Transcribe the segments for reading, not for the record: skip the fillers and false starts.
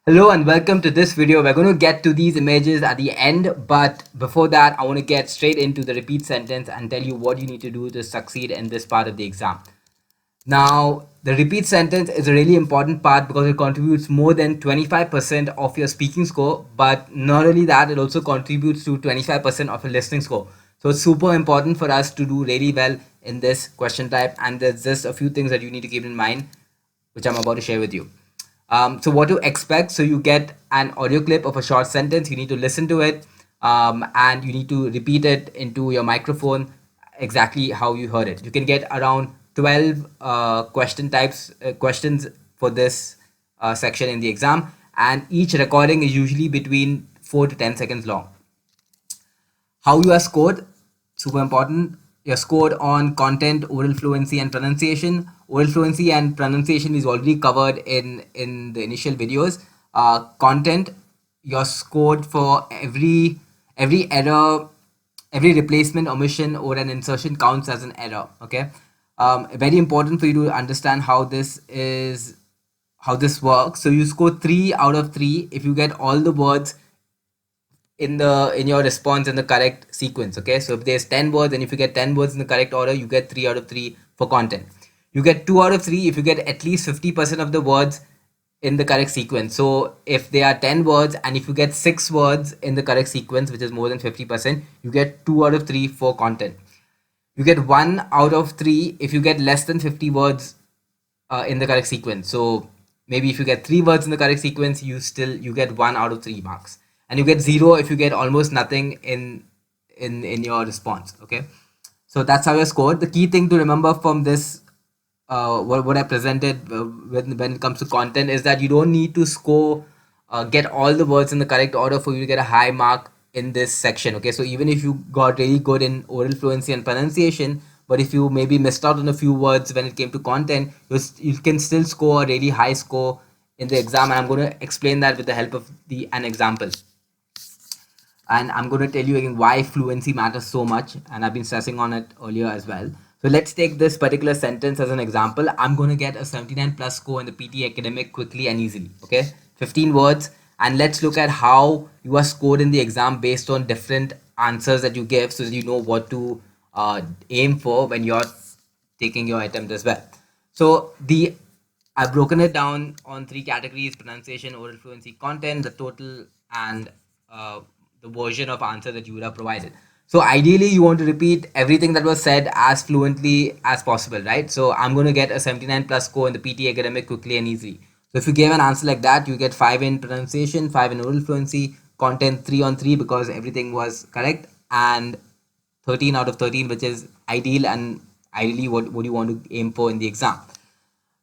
Hello and welcome to this video. We're going to get to these images at the end, but before that, I want to get straight into the repeat sentence and tell you what you need to do to succeed in this part of the exam. Now, the repeat sentence is a really important part because it contributes more than 25% of your speaking score, but not only that, it also contributes to 25% of your listening score. So it's super important for us to do really well in this question type, and there's just a few things that you need to keep in mind, which I'm about to share with you. So what to expect? So you get an audio clip of a short sentence. You need to listen to it, and you need to repeat it into your microphone exactly how you heard it. You can get around 12 questions for this section in the exam, and each recording is usually between 4 to 10 seconds long. How you are scored, super important. You're scored on content, oral fluency, and pronunciation. Oral fluency and pronunciation is already covered in the initial videos. Content, you're scored for every error, every replacement, omission, or an insertion counts as an error. Okay, very important for you to understand how this works. So you score 3 out of 3 if you get all the words in your response in the correct sequence. Okay, so if there's 10 words and if you get 10 words in the correct order, you get 3 out of 3 for content. You get 2 out of 3 if you get at least 50% of the words in the correct sequence. So if there are 10 words and if you get 6 words in the correct sequence, which is more than 50%, you get 2 out of 3 for content. You get 1 out of 3 if you get less than 50 words in the correct sequence. So maybe if you get 3 words in the correct sequence, you get 1 out of 3 marks, and you get 0 if you get almost nothing in your response. Okay, so that's how you're scored. The key thing to remember from this, what I presented when it comes to content, is that you don't need to get all the words in the correct order for you to get a high mark in this section. Okay, so even if you got really good in oral fluency and pronunciation, but if you maybe missed out on a few words when it came to content, you can still score a really high score in the exam, and I'm going to explain that with the help of an example. And I'm going to tell you again why fluency matters so much, and I've been stressing on it earlier as well. So let's take this particular sentence as an example. I'm going to get a 79 plus score in the PTE academic quickly and easily. Okay, 15 words, and let's look at how you are scored in the exam based on different answers that you give, so that you know what to aim for when you're taking your attempt as well. So I've broken it down on 3 categories: pronunciation, oral fluency, content, the total, and the version of answer that you would have provided. So ideally, you want to repeat everything that was said as fluently as possible, right? So I'm going to get a 79 plus score in the PT academic quickly and easily. So if you give an answer like that, you get 5 in pronunciation, 5 in oral fluency, content 3 on 3 because everything was correct, and 13 out of 13, which is ideal and ideally what you want to aim for in the exam.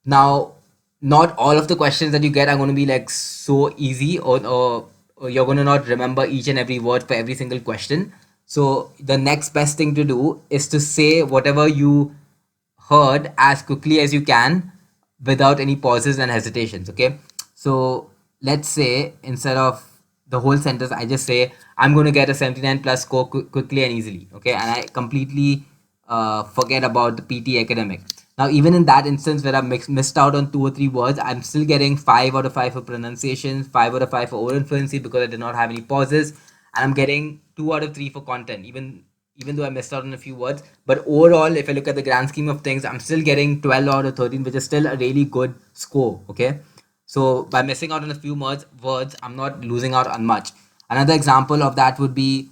Now, not all of the questions that you get are going to be like so easy, or you're going to not remember each and every word for every single question. So the next best thing to do is to say whatever you heard as quickly as you can without any pauses and hesitations. Okay, so let's say instead of the whole sentence, I just say I'm going to get a 79 plus score quickly and easily. Okay, and I completely forget about the PT academic. Now, even in that instance where I missed out on 2 or 3 words, I'm still getting 5 out of 5 for pronunciation, 5 out of 5 for oral fluency because I did not have any pauses, and I'm getting 2 out of 3 for content, even though I missed out on a few words. But overall, if I look at the grand scheme of things, I'm still getting 12 out of 13, which is still a really good score. Okay, so by missing out on a few words, I'm not losing out on much. Another example of that would be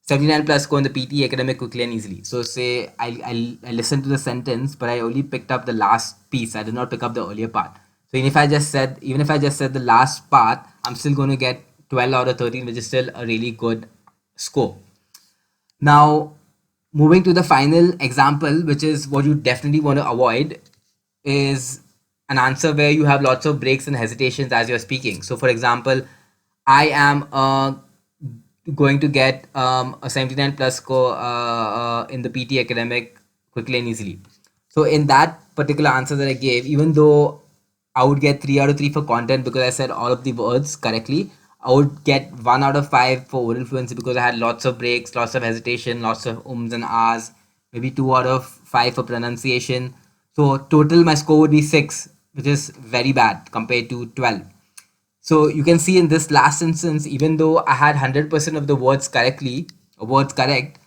79 plus score in the PT academic quickly and easily. So say I listened to the sentence, but I only picked up the last piece. I did not pick up the earlier part. So even if I just said the last part, I'm still going to get 12 out of 13, which is still a really good score. Now, moving to the final example, which is what you definitely want to avoid, is an answer where you have lots of breaks and hesitations as you're speaking. So, for example, I am going to get a 79 plus score in the PT academic quickly and easily. So, in that particular answer that I gave, even though I would get 3 out of 3 for content because I said all of the words correctly, I would get 1 out of 5 for oral fluency because I had lots of breaks, lots of hesitation, lots of ums and ahs, maybe 2 out of 5 for pronunciation. So total my score would be 6, which is very bad compared to 12. So you can see in this last instance, even though I had 100% of the words correctly, words correct,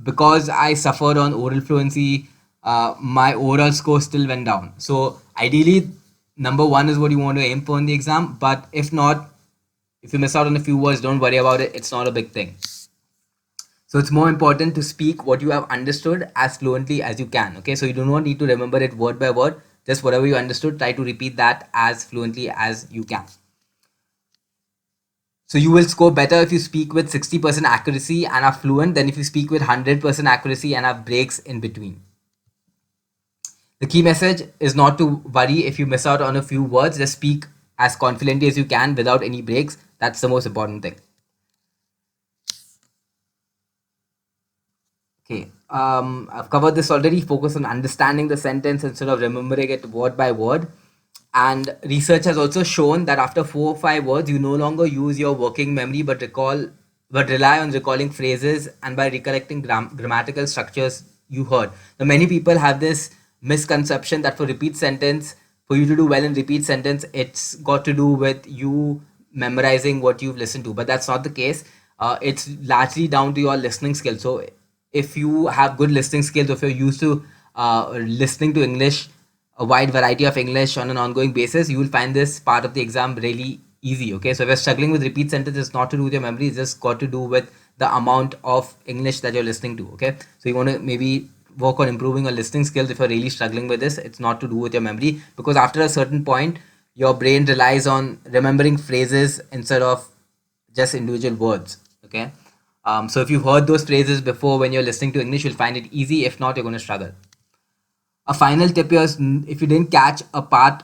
because I suffered on oral fluency, my overall score still went down. So ideally, number one is what you want to aim for in the exam. But if not, if you miss out on a few words, don't worry about it. It's not a big thing. So it's more important to speak what you have understood as fluently as you can. Okay, so you do not need to remember it word by word. Just whatever you understood, try to repeat that as fluently as you can. So you will score better if you speak with 60% accuracy and are fluent than if you speak with 100% accuracy and have breaks in between. The key message is not to worry if you miss out on a few words. Just speak as confidently as you can without any breaks. That's the most important thing. Okay, I've covered this already. Focus on understanding the sentence instead of remembering it word by word. And research has also shown that after 4 or 5 words, you no longer use your working memory but rely on recalling phrases and by recollecting grammatical structures you heard. Now, many people have this misconception that for you to do well in repeat sentence, it's got to do with you memorizing what you've listened to, but that's not the case. It's largely down to your listening skills. So if you have good listening skills, if you're used to listening to English, a wide variety of English on an ongoing basis, you will find this part of the exam really easy. Okay, so if you're struggling with repeat sentences, it's not to do with your memory, it's just got to do with the amount of English that you're listening to. Okay, so you want to maybe work on improving your listening skills. If you're really struggling with this, it's not to do with your memory, because after a certain point, your brain relies on remembering phrases instead of just individual words. Okay, so if you've heard those phrases before when you're listening to English, you'll find it easy. If not, you're going to struggle. A final tip here is, if you didn't catch a part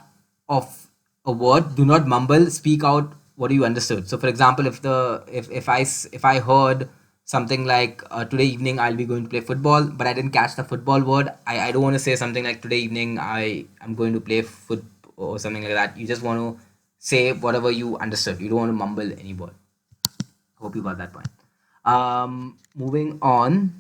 of a word, do not mumble. Speak out what you understood. So, for example, if I heard something like today evening I'll be going to play football, but I didn't catch the football word, I don't want to say something like today evening I am going to play foot or something like that. You just want to say whatever you understood. You don't want to mumble any word. Hope you got that point. Moving on.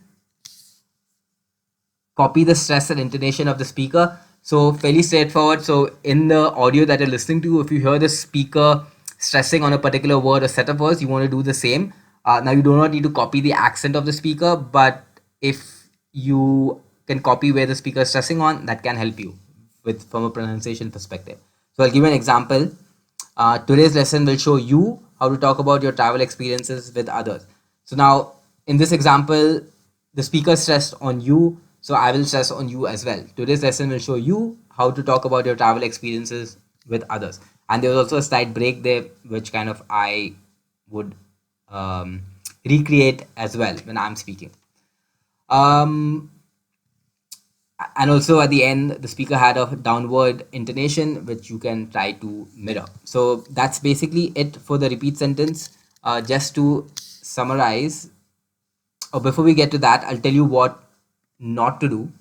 Copy the stress and intonation of the speaker. So fairly straightforward. So in the audio that you're listening to, if you hear the speaker stressing on a particular word or set of words, you want to do the same. Now you do not need to copy the accent of the speaker, but if you can copy where the speaker is stressing on, that can help you with from a pronunciation perspective. So I'll give you an example. Today's lesson will show you how to talk about your travel experiences with others. So now in this example, the speaker stressed on you, so I will stress on you as well. Today's lesson will show you how to talk about your travel experiences with others. And there was also a slight break there, which kind of I would recreate as well when I'm speaking. And also at the end, the speaker had a downward intonation, which you can try to mirror. So that's basically it for the repeat sentence. Just to summarize, or before we get to that, I'll tell you what not to do.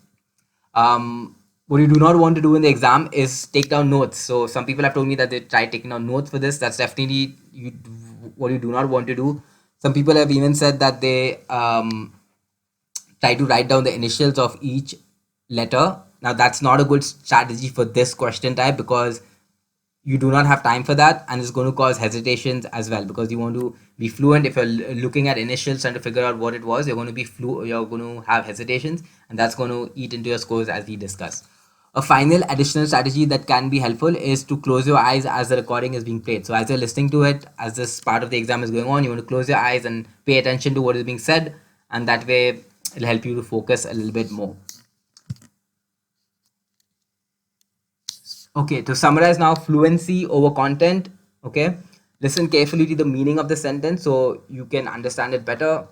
What you do not want to do in the exam is take down notes. So some people have told me that they try taking down notes for this. That's definitely what you do not want to do. Some people have even said that they try to write down the initials of each letter. Now that's not a good strategy for this question type, because you do not have time for that, and it's going to cause hesitations as well, because you want to be fluent. If you're looking at initials trying to figure out what it was, you're going to be you're going to have hesitations, and that's going to eat into your scores, as we discussed. A final additional strategy that can be helpful is to close your eyes as the recording is being played. So as you're listening to it, as this part of the exam is going on, you want to close your eyes and pay attention to what is being said, and that way it'll help you to focus a little bit more. Okay, to summarize now, fluency over content. Okay, listen carefully to the meaning of the sentence so you can understand it better.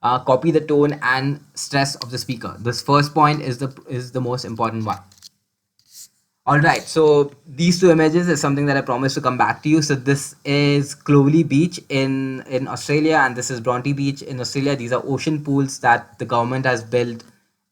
Copy the tone and stress of the speaker. This first point is the most important one. All right, so these two images is something that I promised to come back to you. So this is Clovelly Beach in Australia, and this is Bronte Beach in Australia. These are ocean pools that the government has built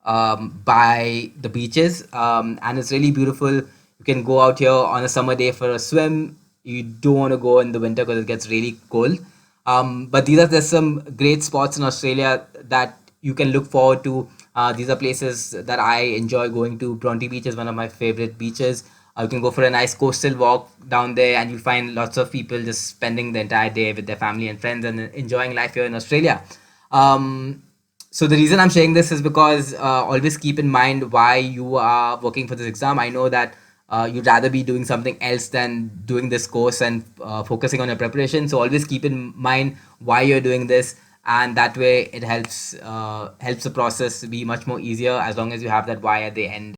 by the beaches, and it's really beautiful. You can go out here on a summer day for a swim. You don't want to go in the winter because it gets really cold. But there's some great spots in Australia that you can look forward to. These are places that I enjoy going to. Bronte Beach is one of my favorite beaches. You can go for a nice coastal walk down there, and you'll find lots of people just spending the entire day with their family and friends and enjoying life here in Australia. So the reason I'm sharing this is because always keep in mind why you are working for this exam. I know that you'd rather be doing something else than doing this course and focusing on your preparation. So always keep in mind why you're doing this, and that way it helps the process be much more easier as long as you have that why at the end.